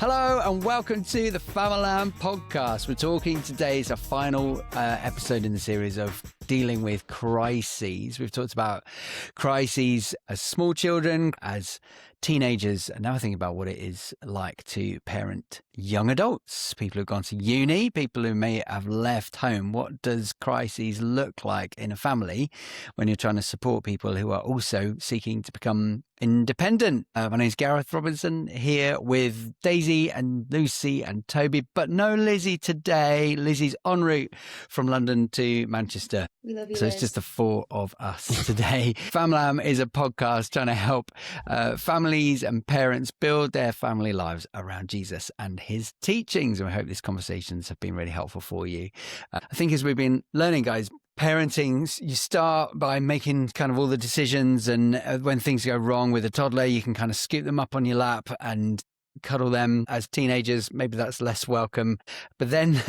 Hello and welcome to the Family podcast. We're talking today is a final episode in the series of dealing with crises. We've talked about crises as small children, as teenagers, and now I think about what it is like to parent young adults, people who've gone to uni, people who may have left home. What does crises look like in a family when you're trying to support people who are also seeking to become independent? My name is Gareth Robinson, here with Daisy and Lucy and Toby, but no Lizzie today. Lizzie's en route from London to Manchester. We love you, So Liz. it's just the four of us today. Family is a podcast trying to help families and parents build their family lives around Jesus and his teachings. And we hope these conversations have been really helpful for you. I think as we've been learning, guys, parenting, you start by making kind of all the decisions, and when things go wrong with a toddler, you can kind of scoop them up on your lap and cuddle them. As teenagers, maybe that's less welcome. But then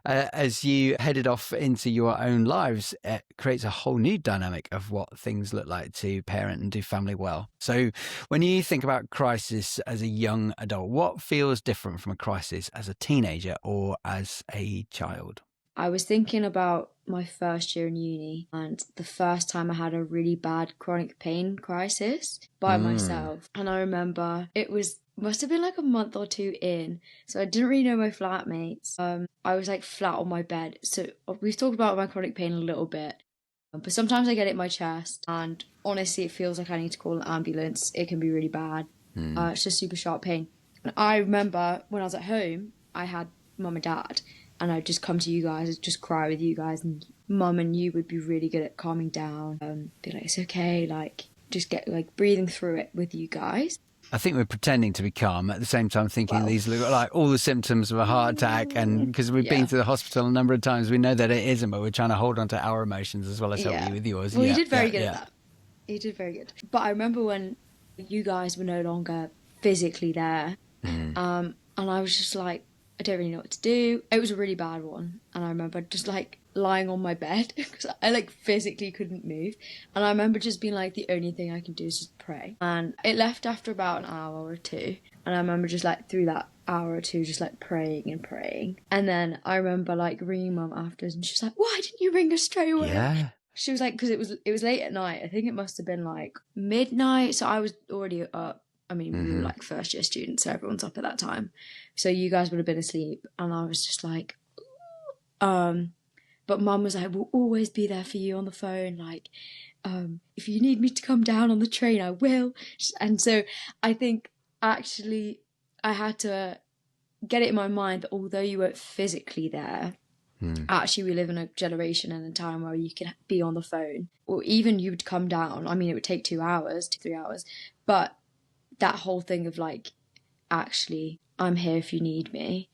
as you headed off into your own lives, it creates a whole new dynamic of what things look like to parent and do family well. So when you think about crisis as a young adult, what feels different from a crisis as a teenager or as a child? I was thinking about my first year in uni and the first time I had a really bad chronic pain crisis by myself. And I remember must have been like a month or two in, so I didn't really know my flatmates. I was like flat on my bed. So we've talked about my chronic pain a little bit, but sometimes I get it in my chest, and honestly it feels like I need to call an ambulance. It can be really bad. It's just super sharp pain. And I remember when I was at home, I had mum and dad, and I'd just come to you guys, I'd just cry with you guys, and mum and you would be really good at calming down, be like, it's okay, like just get like breathing through it with you guys. I think we're pretending to be calm at the same time thinking these look like all the symptoms of a heart attack, and because we've been to the hospital a number of times, we know that it isn't, but we're trying to hold on to our emotions as well as help you with yours. Well, you did very good at that. You did very good. But I remember when you guys were no longer physically there, and I was just like, I don't really know what to do. It was a really bad one, and I remember just like lying on my bed because I like physically couldn't move, and I remember just being like, the only thing I can do is just pray. And it left after about an hour or two, and I remember just like through that hour or two just like praying, and then I remember like ringing mum afterwards, and she's like, why didn't you ring us straight away? She was like, because it was late at night. I think it must have been like midnight, so I was already up. I mean, we were like first year students, so everyone's up at that time. So you guys would have been asleep, and I was just like, but mum was like, we'll always be there for you on the phone. Like, if you need me to come down on the train, I will. And so I think actually I had to get it in my mind that although you weren't physically there, actually we live in a generation and a time where you can be on the phone, or even you would come down. I mean, it would take 2 hours, 3 hours, but that whole thing of like, actually, I'm here if you need me.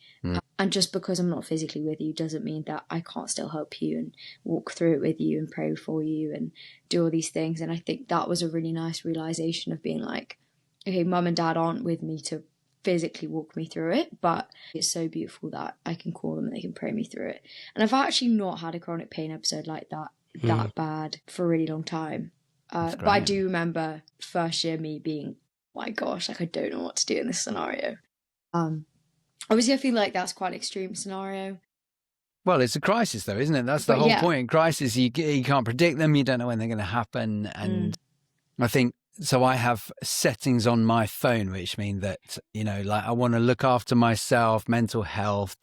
And just because I'm not physically with you doesn't mean that I can't still help you and walk through it with you and pray for you and do all these things. And I think that was a really nice realization of being like, okay, mum and dad aren't with me to physically walk me through it, but it's so beautiful that I can call them and they can pray me through it. And I've actually not had a chronic pain episode like that bad for a really long time. But I do remember first year me being, my gosh, like I don't know what to do in this scenario. Obviously I feel like that's quite an extreme scenario. Well, it's a crisis though, isn't it? That's the whole point. In crisis, you can't predict them, you don't know when they're going to happen. And I think, so I have settings on my phone, which mean that, you know, like I want to look after myself, mental health,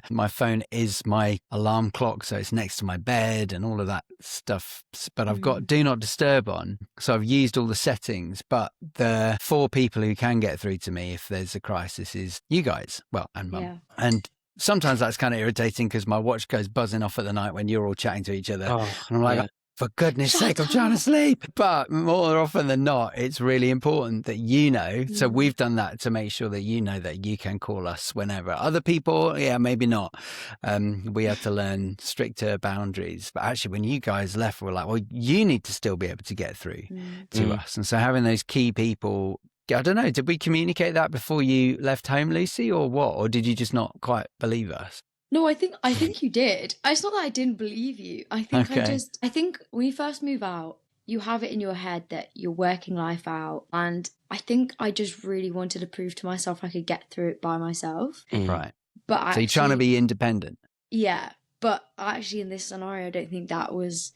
My phone is my alarm clock, so it's next to my bed and all of that stuff. But I've got do not disturb on. So I've used all the settings, but the 4 people who can get through to me if there's a crisis is you guys, and mum. Yeah. And sometimes that's kind of irritating because my watch goes buzzing off at the night when you're all chatting to each other. And I'm like, for goodness sake, I'm trying to sleep. But more often than not, it's really important that you know. So we've done that to make sure that you know that you can call us whenever. Other people, maybe not. We had to learn stricter boundaries. But actually, when you guys left, we're like, well, you need to still be able to get through to us. And so having those key people, I don't know, did we communicate that before you left home, Lucy, or what? Or did you just not quite believe us? No, I think you did. It's not that I didn't believe you. I think when you first move out, you have it in your head that you're working life out. And I think I just really wanted to prove to myself I could get through it by myself. Right. But actually, so you're trying to be independent. Yeah. But actually in this scenario, I don't think that's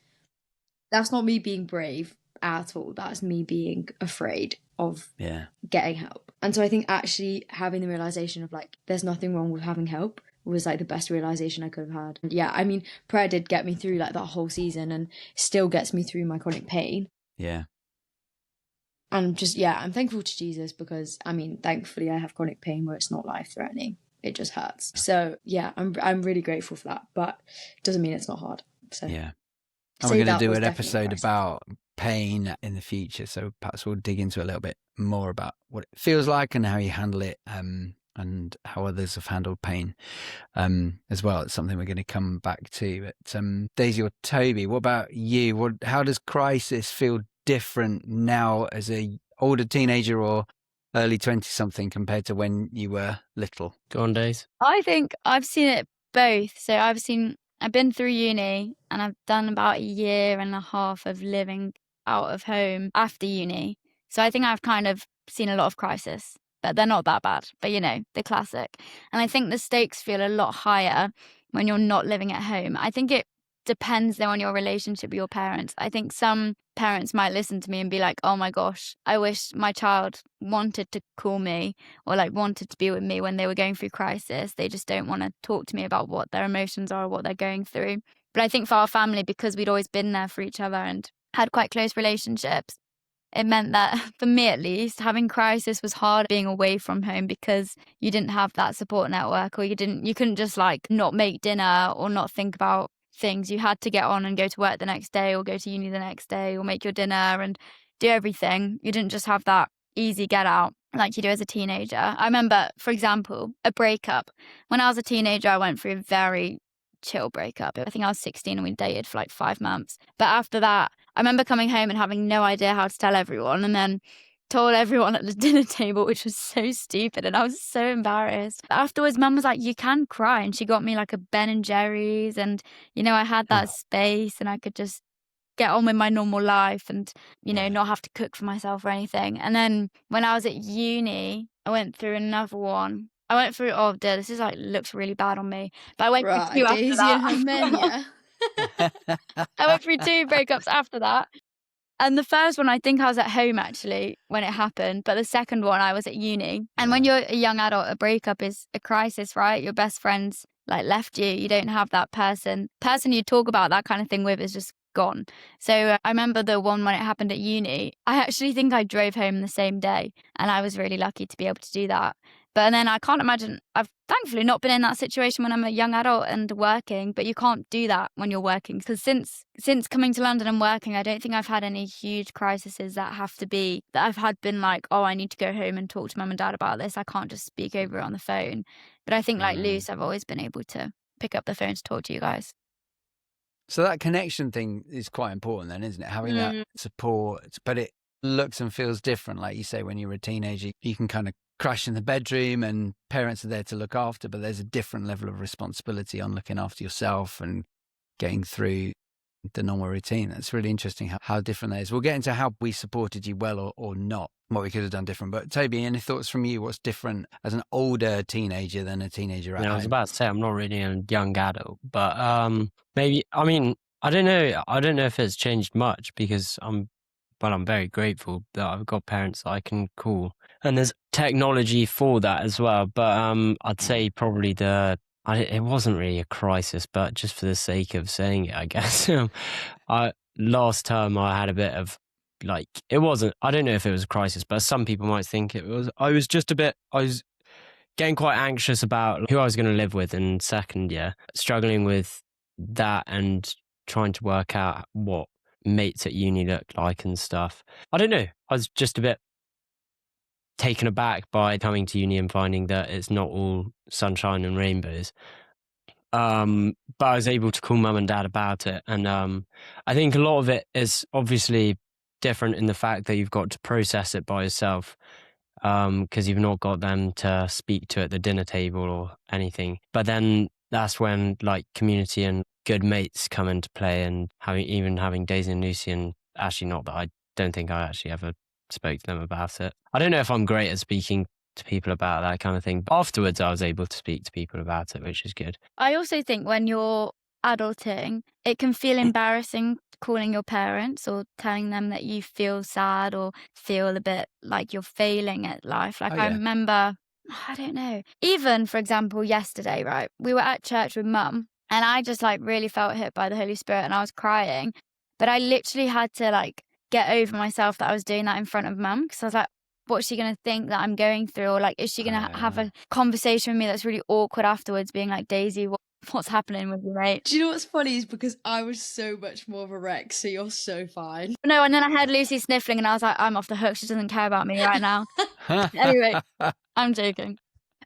not me being brave at all. That's me being afraid of getting help. And so I think actually having the realization of like, there's nothing wrong with having help was like the best realization I could have had. And yeah, I mean, prayer did get me through like that whole season and still gets me through my chronic pain. Yeah. And just, yeah, I'm thankful to Jesus because, I mean, thankfully I have chronic pain where it's not life-threatening. It just hurts. So yeah, I'm really grateful for that, but it doesn't mean it's not hard. So yeah. And we're going to do an episode about pain in the future. So perhaps we'll dig into a little bit more about what it feels like and how you handle it, and how others have handled pain as well. It's something we're going to come back to. But Daisy or Toby, what about you? How does crisis feel different now as a older teenager or early 20-something compared to when you were little? Go on, Daisy. I think I've seen it both. So I've been through uni and I've done about 1.5 years of living out of home after uni. So I think I've kind of seen a lot of crisis, but they're not that bad. But, you know, the classic. And I think the stakes feel a lot higher when you're not living at home. I think it depends though on your relationship with your parents. I think some parents might listen to me and be like, oh my gosh, I wish my child wanted to call me or like wanted to be with me when they were going through crisis. They just don't want to talk to me about what their emotions are or what they're going through. But I think for our family, because we'd always been there for each other and had quite close relationships, it meant that, for me at least, having crisis was hard being away from home because you didn't have that support network, or you couldn't just like not make dinner or not think about things. You had to get on and go to work the next day or go to uni the next day or make your dinner and do everything. You didn't just have that easy get out like you do as a teenager. I remember, for example, a breakup. When I was a teenager, I went through a very chill breakup. I think I was 16 and we dated for like 5 months. But after that, I remember coming home and having no idea how to tell everyone, and then told everyone at the dinner table, which was so stupid, and I was so embarrassed. Afterwards, Mum was like, you can cry, and she got me like a Ben and Jerry's, and you know, I had that space and I could just get on with my normal life and, you know, not have to cook for myself or anything. And then when I was at uni, I went through another one. I went through, oh dear, this is like, looks really bad on me, but I went through 2 after that. I went through 2 breakups after that. And the first one, I think I was at home actually when it happened. But the second one, I was at uni. And when you're a young adult, a breakup is a crisis, right? Your best friends like left you. You don't have that person you talk about that kind of thing with is just gone. So I remember the one when it happened at uni. I actually think I drove home the same day. And I was really lucky to be able to do that. But then I can't imagine, I've thankfully not been in that situation when I'm a young adult and working, but you can't do that when you're working. Because since coming to London and working, I don't think I've had any huge crises that I've been like, oh, I need to go home and talk to Mum and Dad about this. I can't just speak over it on the phone. But I think like Luce, I've always been able to pick up the phone to talk to you guys. So that connection thing is quite important then, isn't it? Having that support, but it looks and feels different. Like you say, when you're a teenager, you can kind of crash in the bedroom and parents are there to look after, but there's a different level of responsibility on looking after yourself and getting through the normal routine. That's really interesting how different that is. We'll get into how we supported you well or not, what we could have done different. But Toby, any thoughts from you? What's different as an older teenager than a teenager at home? I was about to say I'm not really a young adult, but maybe, I mean, I don't know if it's changed much because I'm very grateful that I've got parents that I can call. And there's technology for that as well. But I'd say probably it wasn't really a crisis, but just for the sake of saying it, I guess. Last term I had a bit of like, it wasn't, I don't know if it was a crisis, but some people might think it was. I was getting quite anxious about who I was going to live with in second year, struggling with that and trying to work out what mates at uni looked like and stuff. I don't know. I was just a bit taken aback by coming to uni and finding that it's not all sunshine and rainbows. But I was able to call Mum and Dad about it. And I think a lot of it is obviously different in the fact that you've got to process it by yourself, because you've not got them to speak to at the dinner table or anything. But then that's when like community and good mates come into play, and having Daisy and Lucy and Actually, not that I don't think I actually ever spoke to them about it. I don't know if I'm great at speaking to people about that kind of thing. But afterwards, I was able to speak to people about it, which is good. I also think when you're adulting, it can feel embarrassing calling your parents or telling them that you feel sad or feel a bit like you're failing at life. Like, I remember, I don't know, even for example, yesterday, right? We were at church with mum and I just like really felt hit by the Holy Spirit and I was crying. But I literally had to like get over myself that I was doing that in front of mum, because I was like, what's she going to think that I'm going through? Or like, is she going to have a conversation with me that's really awkward afterwards, being like, Daisy, what's happening with you, mate? Do you know what's funny is because I was so much more of a wreck, so you're so fine. No, and then I heard Lucy sniffling and I was like, I'm off the hook. She doesn't care about me right now. Anyway, I'm joking.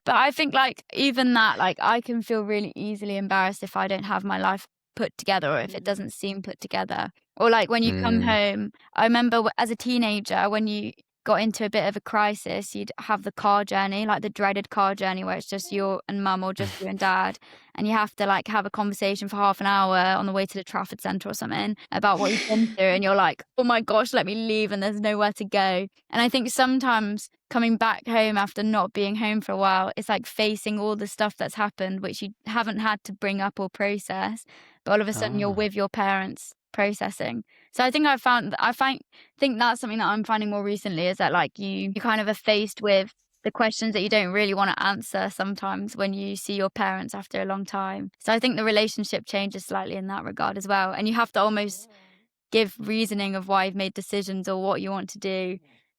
But I think like even that, like I can feel really easily embarrassed if I don't have my life put together or if it doesn't seem put together. Or like when you come home, I remember as a teenager, when you got into a bit of a crisis, you'd have the car journey, like the dreaded car journey where it's just you and mum or just you and dad. And you have to like have a conversation for half an hour on the way to the Trafford Centre or something about what you've been through. And you're like, oh my gosh, let me leave and there's nowhere to go. And I think sometimes coming back home after not being home for a while, it's like facing all the stuff that's happened, which you haven't had to bring up or process. But all of a sudden you're with your parents processing. So I think think that's something that I'm finding more recently, is that like you kind of are faced with the questions that you don't really want to answer sometimes when you see your parents after a long time. So I think the relationship changes slightly in that regard as well. And you have to almost give reasoning of why you've made decisions or what you want to do,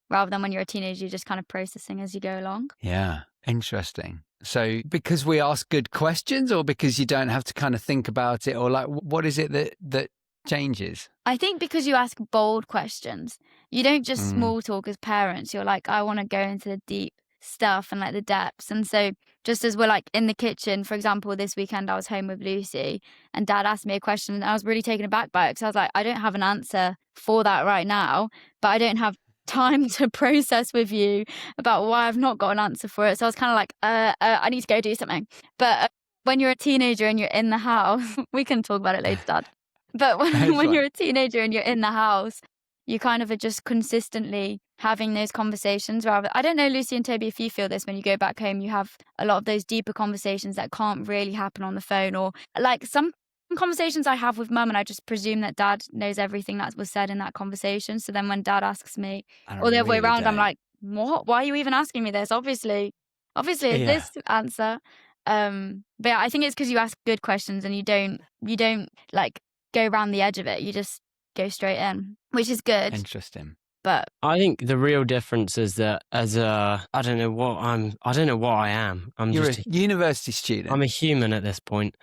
rather than when you're a teenager, you're just kind of processing as you go along. Yeah, interesting. So because we ask good questions, or because you don't have to kind of think about it, or like what is it that changes? I think because you ask bold questions. You don't just small talk as parents. You're like, I want to go into the deep stuff and like the depths. And so just as we're like in the kitchen, for example, this weekend I was home with Lucy and Dad asked me a question and I was really taken aback by it, because I was like, I don't have an answer for that right now, but I don't have time to process with you about why I've not got an answer for it. So I was kind of like, I need to go do something. But when you're a teenager and you're in the house, we can talk about it later, Dad. But when you're a teenager and you're in the house, you kind of are just consistently having those conversations. Rather, I don't know, Lucy and Toby, if you feel this when you go back home, you have a lot of those deeper conversations that can't really happen on the phone, or like some conversations I have with mum and I just presume that Dad knows everything that was said in that conversation. So then when Dad asks me, or the other way around, I'm like, what? Why are you even asking me this? Obviously it's this answer. But yeah, I think it's because you ask good questions and you don't like go around the edge of it. You just go straight in, which is good. Interesting. But I think the real difference is that I don't know what I am. You're a university student. I'm a human at this point.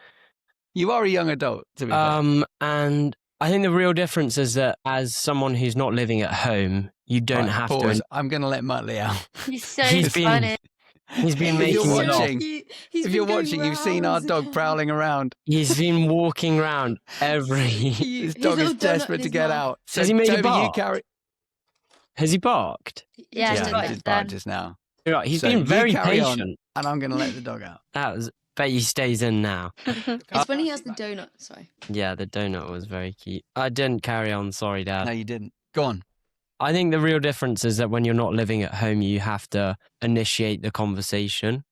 You are a young adult, to be fair. And I think the real difference is that as someone who's not living at home, you don't have to. I'm going to let Muttley out. He's so funny. He's been making if you're watching, you've seen our dog prowling around. He's been walking around His dog is desperate to get out. So has he made Toby, a bark? Has he barked? Yeah, he just barked just now. Right, he's been very patient. And I'm going to let the dog out. Bet he stays in now. It's when he has the donut. Sorry. Yeah, the donut was very cute. I didn't carry on. Sorry, Dad. No, you didn't. Go on. I think the real difference is that when you're not living at home, you have to initiate the conversation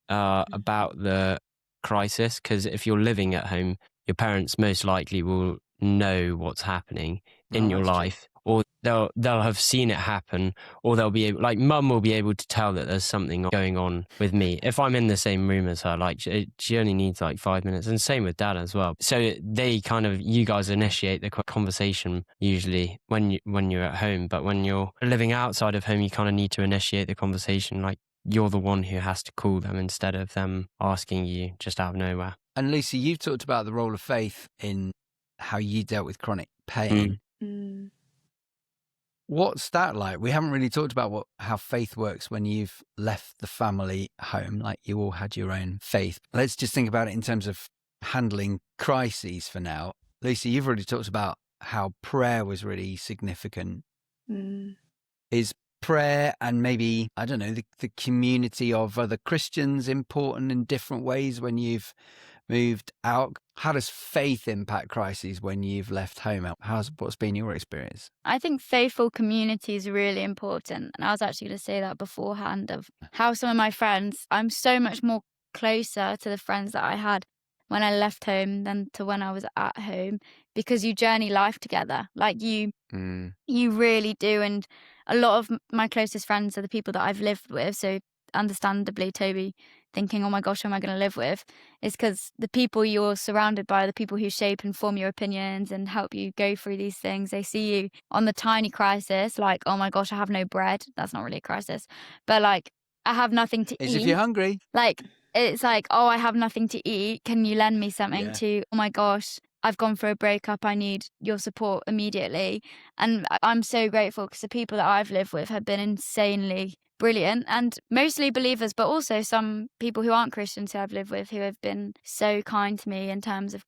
about the crisis. Because if you're living at home, your parents most likely will know what's happening in your life, or they'll have seen it happen, or they'll be able, like mum will be able to tell that there's something going on with me if I'm in the same room as her. Like she only needs like 5 minutes, and same with Dad as well. So you guys initiate the conversation usually when you're at home, but when you're living outside of home, you kind of need to initiate the conversation. Like you're the one who has to call them instead of them asking you just out of nowhere. And Lucy, you've talked about the role of faith in how you dealt with chronic pain. What's that like? We haven't really talked about how faith works when you've left the family home, like you all had your own faith. Let's just think about it in terms of handling crises for now. Lucy, you've already talked about how prayer was really significant. Is prayer and maybe, I don't know, the community of other Christians important in different ways when you've moved out. How does faith impact crises when you've left home? What's been your experience? I think faithful community is really important. And I was actually going to say that beforehand, of how some of my friends, I'm so much more closer to the friends that I had when I left home than to when I was at home, because you journey life together. Like you really do. And a lot of my closest friends are the people that I've lived with. So understandably, Toby thinking, oh my gosh, who am I going to live with? Is because the people you're surrounded by are the people who shape and form your opinions and help you go through these things. They see you on the tiny crisis, like, oh my gosh, I have no bread. That's not really a crisis. But like, I have nothing to eat. If you're hungry. Like, it's like, oh, I have nothing to eat. Can you lend me something? To, oh my gosh, I've gone through a breakup. I need your support immediately. And I'm so grateful because the people that I've lived with have been insanely brilliant, and mostly believers, but also some people who aren't Christians who I've lived with who have been so kind to me in times of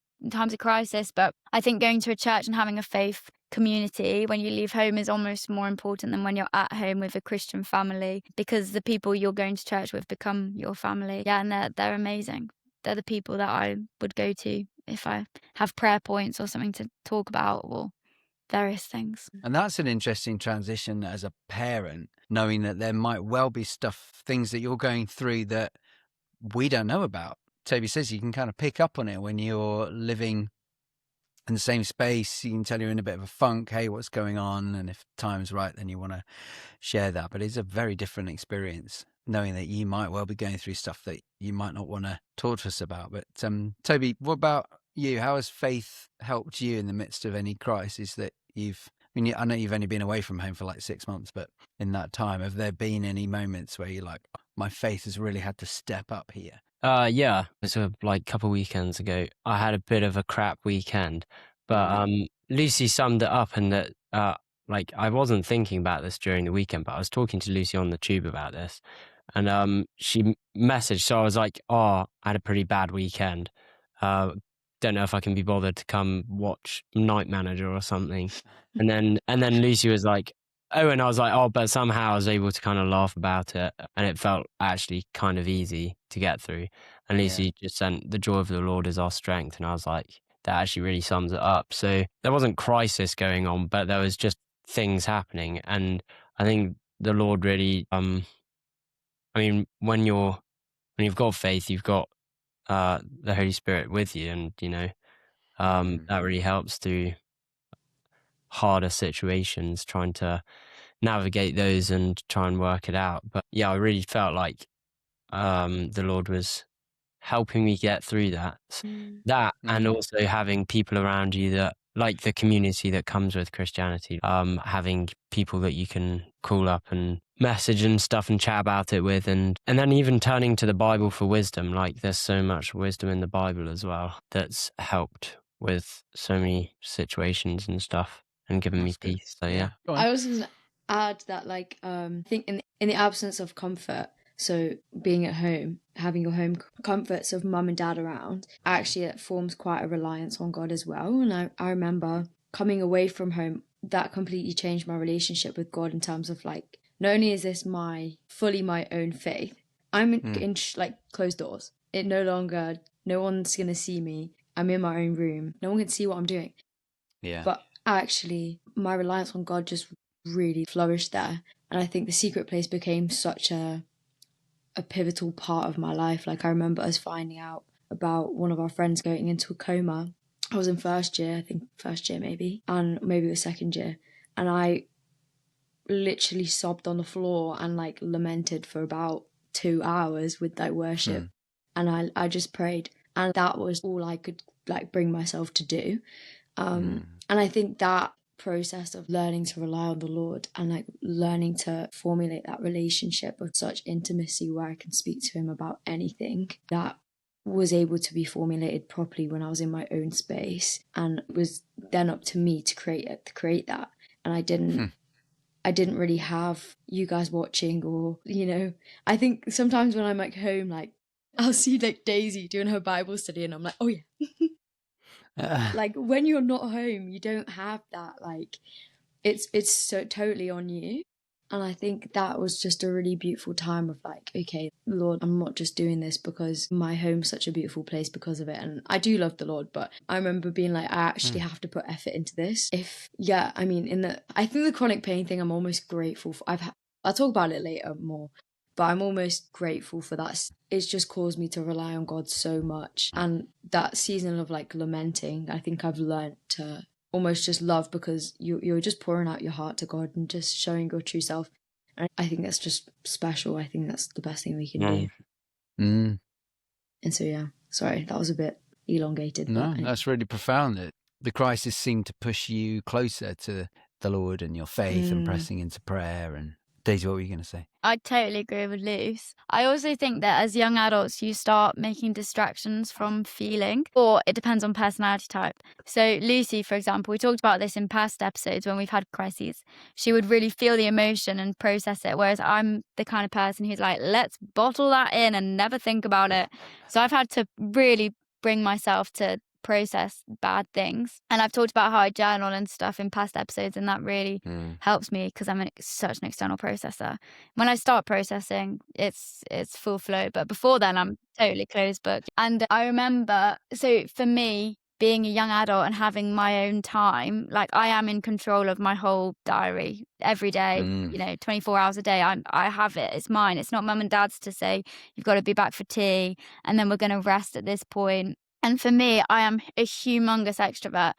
crisis. But I think going to a church and having a faith community when you leave home is almost more important than when you're at home with a Christian family, because the people you're going to church with become your family. Yeah, and they're amazing. They're the people that I would go to if I have prayer points or something to talk about or various things. And that's an interesting transition as a parent, knowing that there might well be things that you're going through that we don't know about. Toby says you can kind of pick up on it when you're living in the same space. You can tell you're in a bit of a funk, hey, what's going on? And if time's right, then you want to share that. But it's a very different experience, knowing that you might well be going through stuff that you might not want to talk to us about. But Toby, what about you? How has faith helped you in the midst of any crisis that I know you've only been away from home for like 6 months, but in that time, have there been any moments where you're like, my faith has really had to step up here? Yeah. So like a couple of weekends ago, I had a bit of a crap weekend, but Lucy summed it up, and that like I wasn't thinking about this during the weekend, but I was talking to Lucy on the tube about this, and she messaged. So I was like, oh, I had a pretty bad weekend. Don't know if I can be bothered to come watch Night Manager or something. And then Lucy was like, oh, and I was like, oh, but somehow I was able to kind of laugh about it, and it felt actually kind of easy to get through. And Lucy just sent, the joy of the Lord is our strength. And I was like, that actually really sums it up. So there wasn't crisis going on, but there was just things happening. And I think the Lord really, I mean, when you've got faith, you've got the Holy Spirit with you, and that really helps through harder situations, trying to navigate those and try and work it out. But yeah, I really felt like the Lord was helping me get through that. And also having people around you that, like the community that comes with Christianity, having people that you can call up and message and stuff and chat about it with, and then even turning to the Bible for wisdom. Like there's so much wisdom in the Bible as well that's helped with so many situations and stuff and given me peace. So yeah. I was going to add that, like, I think in the absence of comfort, so being at home, having your home comforts of mum and dad around, actually it forms quite a reliance on God as well. And I remember coming away from home, that completely changed my relationship with God in terms of, like, not only is this fully my own faith, I'm in like closed doors. It no longer, no one's going to see me. I'm in my own room. No one can see what I'm doing. Yeah. But actually, my reliance on God just really flourished there. And I think the secret place became such a pivotal part of my life. Like, I remember us finding out about one of our friends going into a coma. I was in first year maybe, and maybe it was second year. And I literally sobbed on the floor and like lamented for about 2 hours with that worship. And I just prayed. And that was all I could like bring myself to do. And I think that process of learning to rely on the Lord and like learning to formulate that relationship of such intimacy where I can speak to him about anything, that was able to be formulated properly when I was in my own space, and it was then up to me to create that. And I didn't really have you guys watching, or I think sometimes when I'm at home, like I'll see like Daisy doing her Bible study and I'm like, oh yeah. Like when you're not home, you don't have that, like it's so totally on you. And I think that was just a really beautiful time of like, okay, Lord, I'm not just doing this because my home's such a beautiful place because of it. And I do love the Lord, but I remember being like, I actually have to put effort into this. I think the chronic pain thing, I'm almost grateful for. I'll talk about it later more, but I'm almost grateful for that. It's just caused me to rely on God so much. And that season of like lamenting, I think I've learned to almost just love, because you're just pouring out your heart to God and just showing your true self. And I think that's just special. I think that's the best thing we can do. Mm. And so, yeah, sorry, that was a bit elongated. No, that's really profound. The crisis seemed to push you closer to the Lord and your faith and pressing into prayer. And Daisy, what were you going to say? I totally agree with Luce. I also think that as young adults, you start making distractions from feeling, or it depends on personality type. So Lucy, for example, we talked about this in past episodes when we've had crises. She would really feel the emotion and process it, whereas I'm the kind of person who's like, let's bottle that in and never think about it. So I've had to really bring myself to process bad things, and I've talked about how I journal and stuff in past episodes, and that really helps me because I'm such an external processor. When I start processing, it's full flow, but before then I'm totally closed book. And I remember, so for me, being a young adult and having my own time, like I am in control of my whole diary every day, 24 hours a day. I have it. It's mine. It's not mum and dad's to say, you've got to be back for tea and then we're going to rest at this point. And for me, I am a humongous extrovert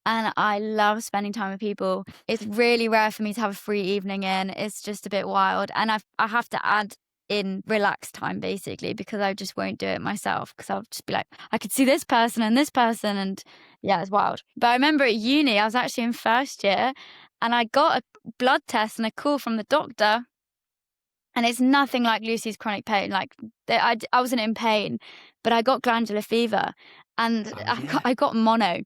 and I love spending time with people. It's really rare for me to have a free evening in. It's just a bit wild. And I have to add in relaxed time, basically, because I just won't do it myself, because I'll just be like, I could see this person and this person. And yeah, it's wild. But I remember at uni, I was actually in first year and I got a blood test and a call from the doctor. And it's nothing like Lucy's chronic pain. Like I wasn't in pain, but I got glandular fever, and I got mono,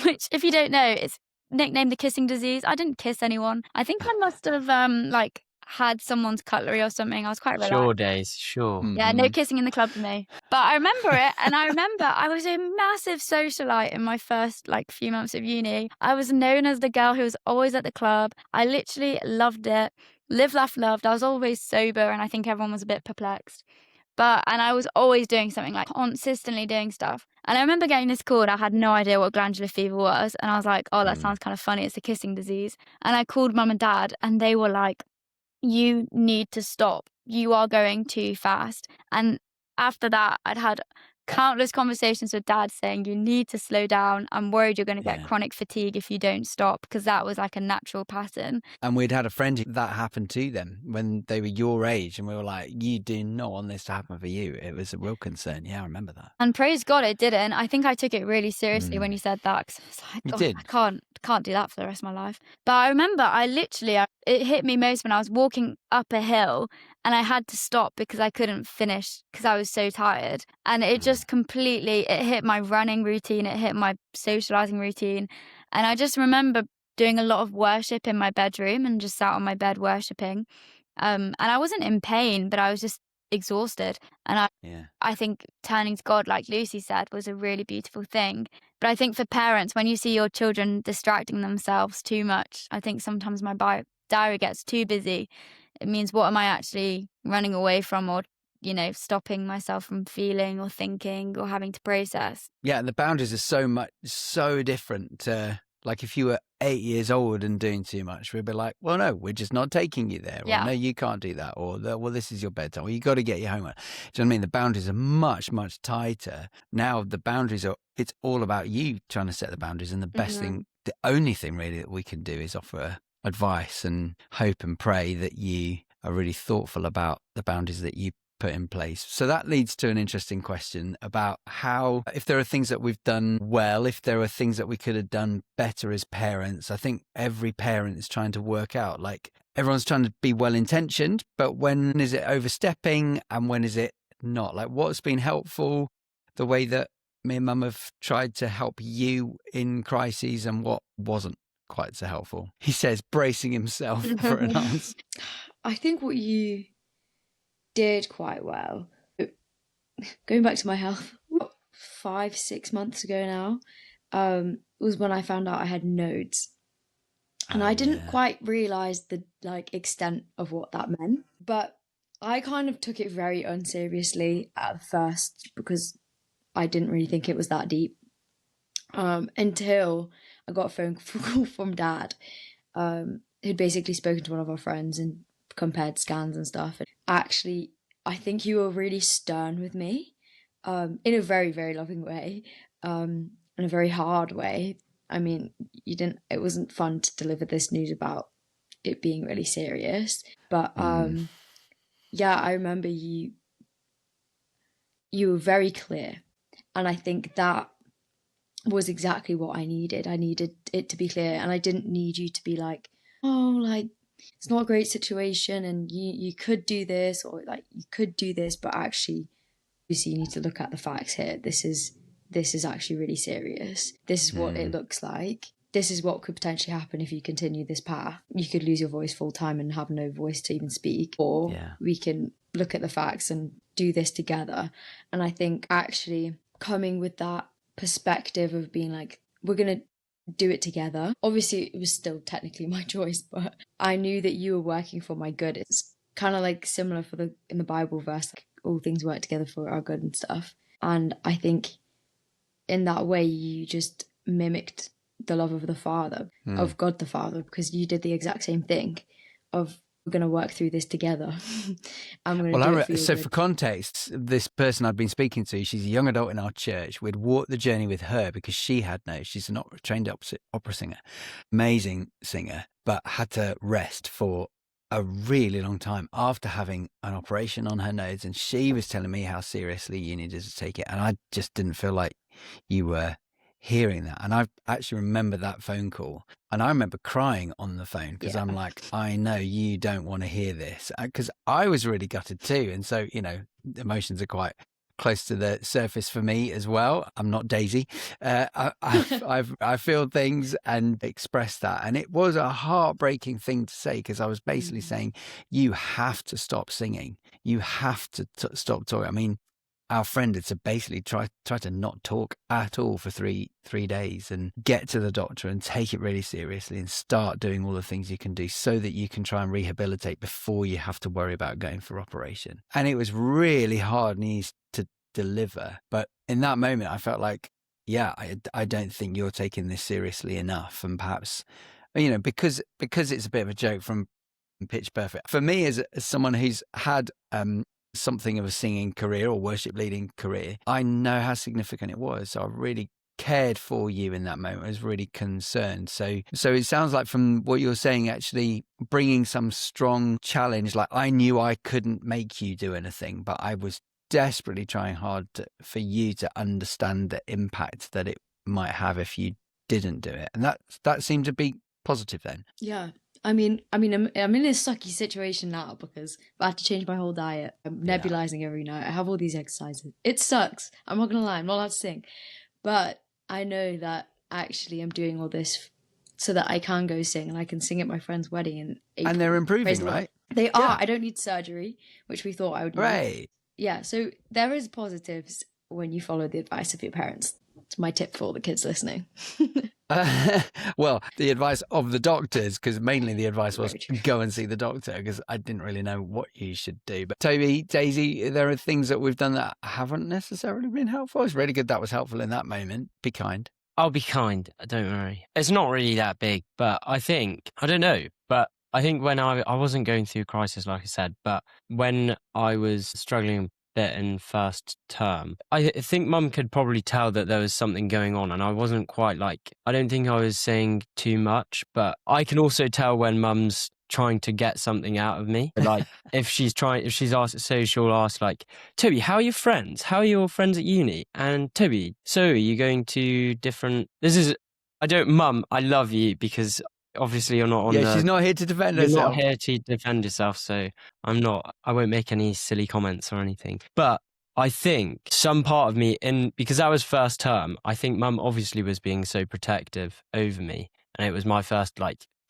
which, if you don't know, it's nicknamed the kissing disease. I didn't kiss anyone. I think I must have like had someone's cutlery or something. I was quite relaxed. Sure, Days, sure. Yeah, no kissing in the club for me. But I remember it, and I remember I was a massive socialite in my first like few months of uni. I was known as the girl who was always at the club. I literally loved it. Live, laugh, loved. I was always sober, and I think everyone was a bit perplexed. And I was always doing something, like consistently doing stuff. And I remember getting this call and I had no idea what glandular fever was. And I was like, oh, that sounds kind of funny. It's a kissing disease. And I called mum and dad and they were like, you need to stop. You are going too fast. And after that, I'd had countless conversations with dad saying, you need to slow down. I'm worried you're going to get chronic fatigue if you don't stop, because that was like a natural pattern. And we'd had a friend that happened to them when they were your age, and we were like, you do not want this to happen for you. It was a real concern. Yeah, I remember that. And praise God it didn't. I think I took it really seriously when you said that, because I was like, God, did. I can't do that for the rest of my life. But I remember it hit me most when I was walking up a hill and I had to stop because I couldn't finish because I was so tired. And it just completely, it hit my running routine, it hit my socializing routine. And I just remember doing a lot of worship in my bedroom and just sat on my bed worshiping. And I wasn't in pain, but I was just exhausted. And I think turning to God, like Lucy said, was a really beautiful thing. But I think for parents, when you see your children distracting themselves too much, I think sometimes my diary gets too busy. It means, what am I actually running away from, or stopping myself from feeling or thinking or having to process? Yeah, and the boundaries are so different to, like, if you were 8 years old and doing too much, we'd be like, well, no, we're just not taking you there. Or, no, you can't do that. Or, well, this is your bedtime. Or, you got to get your homework. Do you know what I mean? The boundaries are much, much tighter. Now the boundaries it's all about you trying to set the boundaries. And the best thing, the only thing really that we can do is offer advice and hope and pray that you are really thoughtful about the boundaries that you put in place. So that leads to an interesting question about how, if there are things that we've done well, if there are things that we could have done better as parents. I think every parent is trying to work out, like, everyone's trying to be well-intentioned, but when is it overstepping and when is it not? Like, what's been helpful, the way that me and mum have tried to help you in crises, and what wasn't quite so helpful? He says, bracing himself for an answer. I think what you did quite well, going back to my health, 5-6 months ago now, was when I found out I had nodes. And I didn't quite realise the extent of what that meant. But I kind of took it very unseriously at first because I didn't really think it was that deep. Until I got a phone call from Dad, who'd basically spoken to one of our friends and compared scans and stuff. And actually, I think you were really stern with me, in a very, very loving way, in a very hard way. I mean, it wasn't fun to deliver this news about it being really serious. But yeah, I remember you were very clear. And I think that was exactly what I needed. I needed it to be clear, and I didn't need you to be like, oh, like, it's not a great situation and you could do this, or like you could do this, but actually you need to look at the facts here. This is actually really serious. This is what it looks like. This is what could potentially happen if you continue this path. You could lose your voice full time and have no voice to even speak, or we can look at the facts and do this together. And I think actually coming with that perspective of being like, we're going to do it together. Obviously, it was still technically my choice, but I knew that you were working for my good. It's kind of like similar in the Bible verse, like, all things work together for our good and stuff. And I think in that way, you just mimicked the love of the Father, of God the Father, because you did the exact same thing of, we're going to work through this together. I'm going to do it for you. So for context, this person I'd been speaking to, she's a young adult in our church. We'd walked the journey with her because she's an trained opera singer, amazing singer, but had to rest for a really long time after having an operation on her nose. And she was telling me how seriously you needed to take it. And I just didn't feel like you were hearing that. And I actually remember that phone call, and I remember crying on the phone because I'm like, I know you don't want to hear this, because I was really gutted too. And so, emotions are quite close to the surface for me as well. I'm not Daisy. I feel things and express that. And it was a heartbreaking thing to say, because I was basically saying, you have to stop singing. You have to stop talking. I mean, our friend had to basically try to not talk at all for three days and get to the doctor and take it really seriously and start doing all the things you can do so that you can try and rehabilitate before you have to worry about going for operation. And it was really hard news to deliver. But in that moment, I felt like, I don't think you're taking this seriously enough. And perhaps, because it's a bit of a joke from Pitch Perfect. For me, as someone who's had something of a singing career or worship leading career, I know how significant it was. So I really cared for you in that moment. I was really concerned. So it sounds like from what you're saying, actually bringing some strong challenge, like I knew I couldn't make you do anything, but I was desperately trying hard for you to understand the impact that it might have if you didn't do it. And that seemed to be positive then. Yeah. I mean, I'm in a sucky situation now because I had to change my whole diet. I'm nebulizing every night. I have all these exercises. It sucks. I'm not going to lie. I'm not allowed to sing. But I know that actually I'm doing all this so that I can go sing, and I can sing at my friend's wedding in April. And they're improving, right? They are. Yeah. I don't need surgery, which we thought I would need. Right. Yeah, so there is positives when you follow the advice of your parents. It's my tip for all the kids listening. Well, the advice of the doctors, because mainly the advice was go and see the doctor, because I didn't really know what you should do. But Toby, Daisy, there are things that we've done that haven't necessarily been helpful. It's really good that was helpful in that moment. Be kind. I'll be kind. Don't worry. It's not really that big, but I don't know. But I think when I wasn't going through a crisis, like I said, but when I was struggling bit in first term, I think Mum could probably tell that there was something going on, and I wasn't quite I don't think I was saying too much, but I can also tell when Mum's trying to get something out of me. Like if she's asked, so she'll ask like, Toby, how are your friends? How are your friends at uni? And Toby, so are you going to different, Mum, I love you, because obviously you're not on she's not here to defend herself. You're not here to defend yourself, so I won't make any silly comments or anything. But I think some part of me, because that was first term, I think Mum obviously was being so protective over me, and it was my first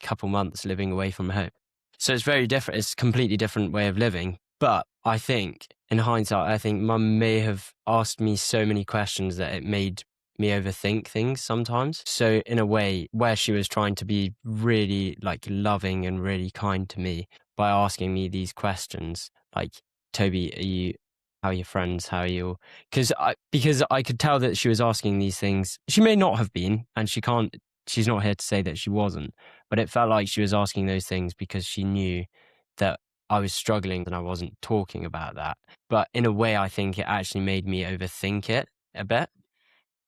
couple months living away from home. So it's very different. It's a completely different way of living. But I think in hindsight, Mum may have asked me so many questions that it made me overthink things sometimes. So in a way where she was trying to be really like loving and really kind to me by asking me these questions, like, Toby, how are your friends? How are you? Because I could tell that she was asking these things. She may not have been, and she's not here to say that she wasn't, but it felt like she was asking those things because she knew that I was struggling and I wasn't talking about that. But in a way, I think it actually made me overthink it a bit.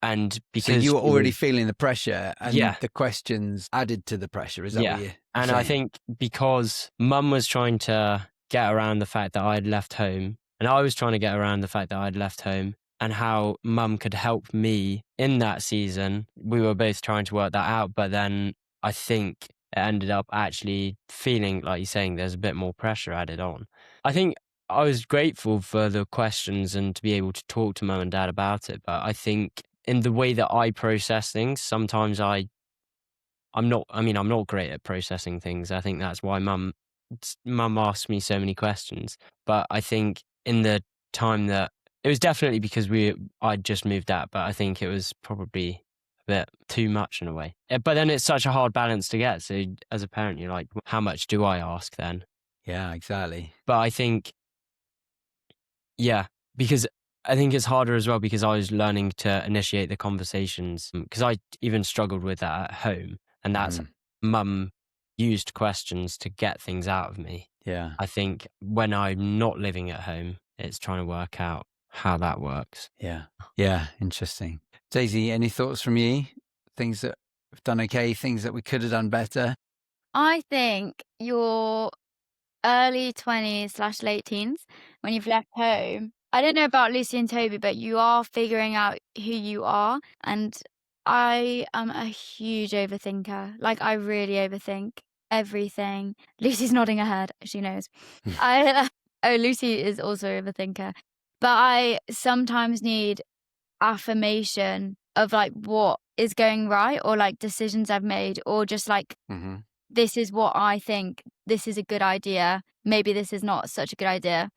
And because so you were already feeling the pressure, and yeah, the questions added to the pressure. Is that what you're and saying? I think because Mum was trying to get around the fact that I'd left home, and I was trying to get around the fact that I'd left home, and how Mum could help me in that season, we were both trying to work that out. But then I think it ended up actually feeling like you're saying there's a bit more pressure added on. I think I was grateful for the questions and to be able to talk to Mum and Dad about it. But I think in the way that I process things, sometimes I'm not great at processing things. I think that's why Mum asks me so many questions. But I think in the time that it was definitely because I'd just moved out, but I think it was probably a bit too much in a way. But then it's such a hard balance to get. So as a parent, you're like, how much do I ask then? Yeah, exactly. But I think, yeah, because I think it's harder as well because I was learning to initiate the conversations because I even struggled with that at home. And that's Mum used questions to get things out of me. Yeah. I think when I'm not living at home, it's trying to work out how that works. Yeah. Yeah. Interesting. Daisy, any thoughts from you? Things that we've done okay, things that we could have done better? I think your early 20s / late teens, when you've left home, I don't know about Lucy and Toby, but you are figuring out who you are. And I am a huge overthinker. Like, I really overthink everything. Lucy's nodding her head. She knows. Lucy is also an overthinker. But I sometimes need affirmation of like what is going right, or like decisions I've made, or just like, this is what I think, this is a good idea. Maybe this is not such a good idea.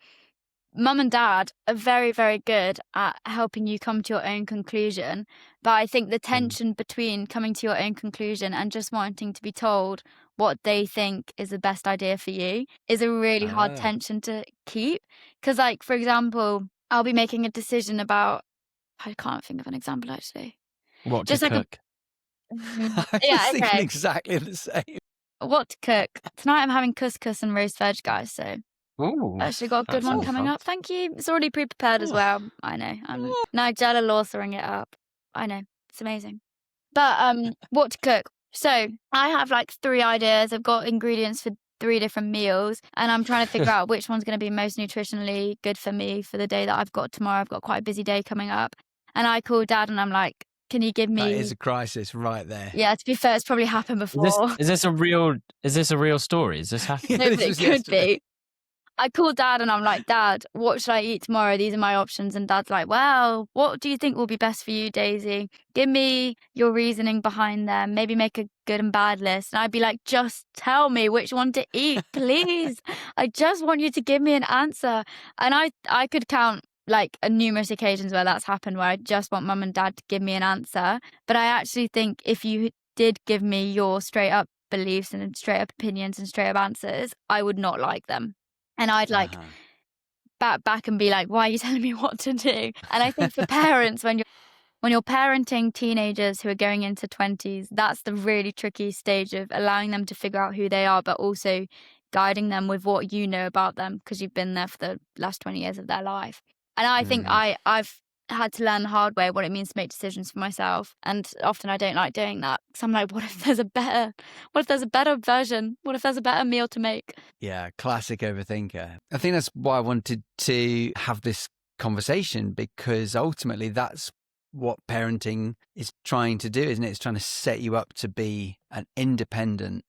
Mum and Dad are very, very good at helping you come to your own conclusion. But I think the tension between coming to your own conclusion and just wanting to be told what they think is the best idea for you is a really hard tension to keep. Because, like, for example, I'll be making a decision about, I can't think of an example actually. What just to like cook? I was thinking exactly the same. What to cook? Tonight I'm having couscous and roast veg, guys. So Ooh, actually got a good one coming up. Thank you. It's already pre-prepared as well. I know. I'm Nigella Lawsering it up. I know. It's amazing. But what to cook? So I have like 3 ideas. I've got ingredients for 3 different meals, and I'm trying to figure out which one's going to be most nutritionally good for me for the day that I've got tomorrow. I've got quite a busy day coming up, and I call Dad and I'm like, can you give me? That is a crisis right there. Yeah, to be fair, it's probably happened before. Is this a real story? Is this happening? No, but it could be. I call Dad and I'm like, Dad, what should I eat tomorrow? These are my options. And Dad's like, well, what do you think will be best for you, Daisy? Give me your reasoning behind them. Maybe make a good and bad list. And I'd be like, just tell me which one to eat, please. I just want you to give me an answer. And I could count like numerous occasions where that's happened, where I just want Mum and Dad to give me an answer. But I actually think if you did give me your straight up beliefs and straight up opinions and straight up answers, I would not like them. And I'd like back and be like, why are you telling me what to do? And I think for parents, when you're parenting teenagers who are going into 20s, that's the really tricky stage of allowing them to figure out who they are, but also guiding them with what you know about them because you've been there for the last 20 years of their life. And I think I've had to learn the hard way what it means to make decisions for myself. And often I don't like doing that. So I'm like, what if there's a better version? What if there's a better meal to make? Yeah, classic overthinker. I think that's why I wanted to have this conversation, because ultimately that's what parenting is trying to do, isn't it? It's trying to set you up to be an independent,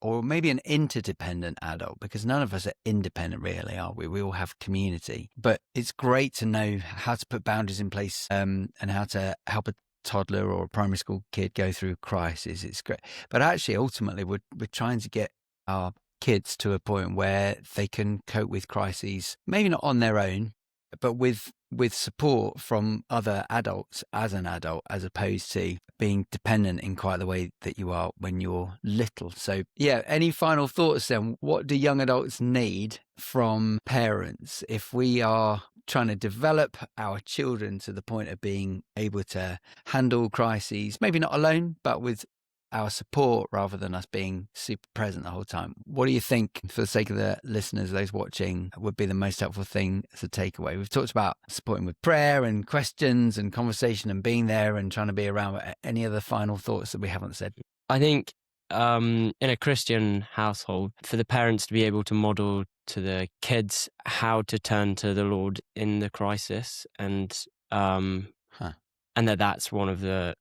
or maybe an interdependent adult, because none of us are independent really, are we? We all have community. But it's great to know how to put boundaries in place and how to help a toddler or a primary school kid go through crisis. It's great. But actually, ultimately, we're trying to get our kids to a point where they can cope with crises, maybe not on their own, but with with support from other adults as an adult, as opposed to being dependent in quite the way that you are when you're little. So yeah, any final thoughts then? What do young adults need from parents if we are trying to develop our children to the point of being able to handle crises, maybe not alone, but with our support rather than us being super present the whole time? What do you think, for the sake of the listeners, those watching, would be the most helpful thing as a takeaway? We've talked about supporting with prayer and questions and conversation and being there and trying to be around. Any other final thoughts that we haven't said? I think in a Christian household, for the parents to be able to model to the kids how to turn to the Lord in the crisis, and that's one of the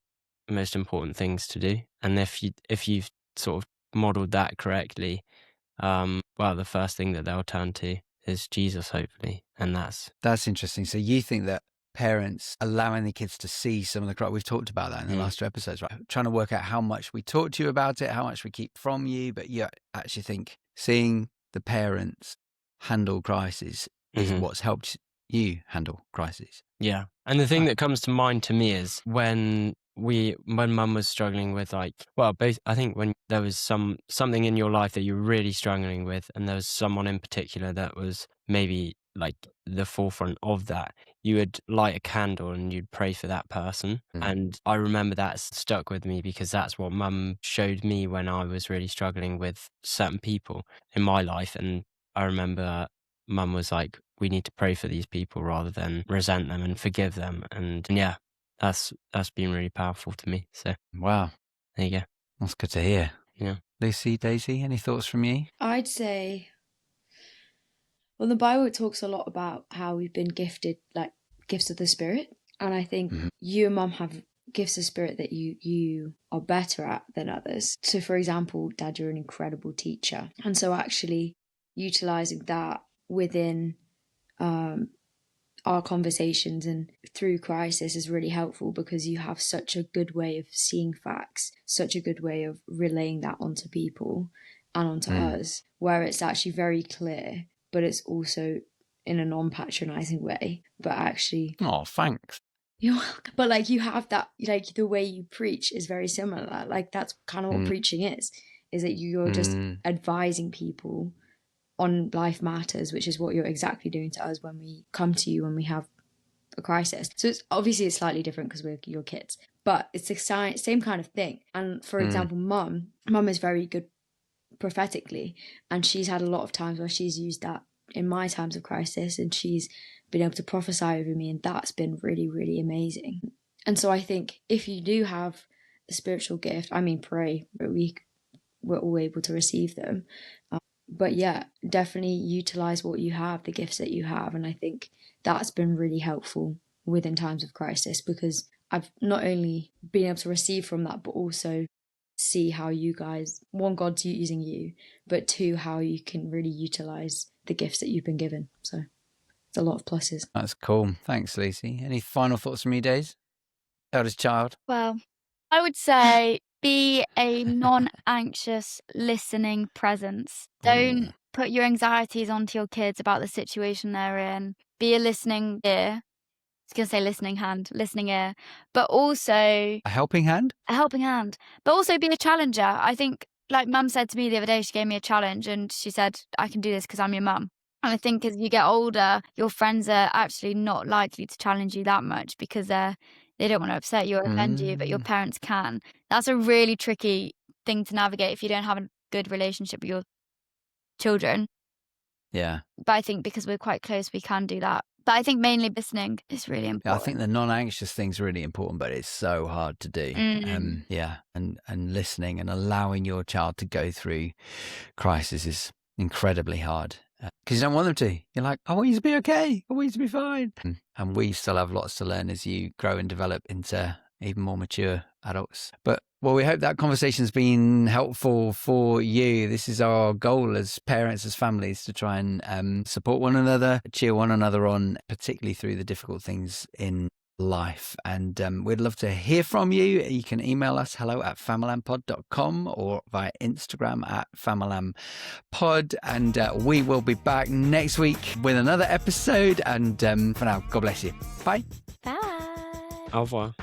most important things to do. And if you've sort of modeled that correctly, the first thing that they'll turn to is Jesus, hopefully. And that's interesting. So you think that parents allowing the kids to see some of the crisis, we've talked about that in the last 2 episodes, right? Trying to work out how much we talk to you about it, how much we keep from you, but you actually think seeing the parents handle crises is what's helped you handle crises. Yeah. And the thing that comes to mind to me is when mum was struggling with I think when there was something in your life that you were really struggling with, and there was someone in particular that was maybe like the forefront of that, you would light a candle and you'd pray for that person. And I remember that stuck with me because that's what mum showed me when I was really struggling with certain people in my life. And I remember mum was like, we need to pray for these people rather than resent them and forgive them. And yeah, that's been really powerful to me. So wow, there you go. That's good to hear. Yeah. Lucy, Daisy, any thoughts from you? I'd say, well, the Bible talks a lot about how we've been gifted, like gifts of the Spirit. And I think you and Mum have gifts of Spirit that you are better at than others. So for example, Dad, you're an incredible teacher. And so actually utilising that within our conversations and through crisis is really helpful, because you have such a good way of seeing facts, such a good way of relaying that onto people and onto us, where it's actually very clear, but it's also in a non-patronizing way. But actually, oh, thanks. You're welcome. But like you have that, like the way you preach is very similar. Like that's kind of what preaching is that you're just advising people on life matters, which is what you're exactly doing to us when we come to you when we have a crisis. So it's obviously it's slightly different because we're your kids, but it's the same kind of thing. And for example, mum is very good prophetically, and she's had a lot of times where she's used that in my times of crisis, and she's been able to prophesy over me, and that's been really, really amazing. And so I think if you do have a spiritual gift, I mean, pray, but we're all able to receive them. But yeah, definitely utilize what you have, the gifts that you have. And I think that's been really helpful within times of crisis, because I've not only been able to receive from that, but also see how you guys, one, God's using you, but two, how you can really utilize the gifts that you've been given. So it's a lot of pluses. That's cool. Thanks, Lucy. Any final thoughts from you, Days? Eldest child? Well, I would say be a non-anxious listening presence. Don't put your anxieties onto your kids about the situation they're in. Be a listening ear. I was going to say listening hand, listening ear. But also a helping hand? A helping hand. But also be a challenger. I think, like Mum said to me the other day, she gave me a challenge and she said, I can do this because I'm your mum. And I think as you get older, your friends are actually not likely to challenge you that much because they don't want to upset you or offend you, but your parents can. That's a really tricky thing to navigate if you don't have a good relationship with your children. Yeah. But I think because we're quite close, we can do that. But I think mainly listening is really important. Yeah, I think the non-anxious thing's really important, but it's so hard to do. And listening and allowing your child to go through crisis is incredibly hard. Because you don't want them to. You're like, I want you to be okay. I want you to be fine. And we still have lots to learn as you grow and develop into even more mature adults. But well, we hope that conversation's been helpful for you. This is our goal as parents, as families, to try and support one another, cheer one another on, particularly through the difficult things in life. And we'd love to hear from you. You can email us hello@famalampod.com or via Instagram @famalampod. And we will be back next week with another episode. And for now, God bless you. Bye. Bye. Au revoir.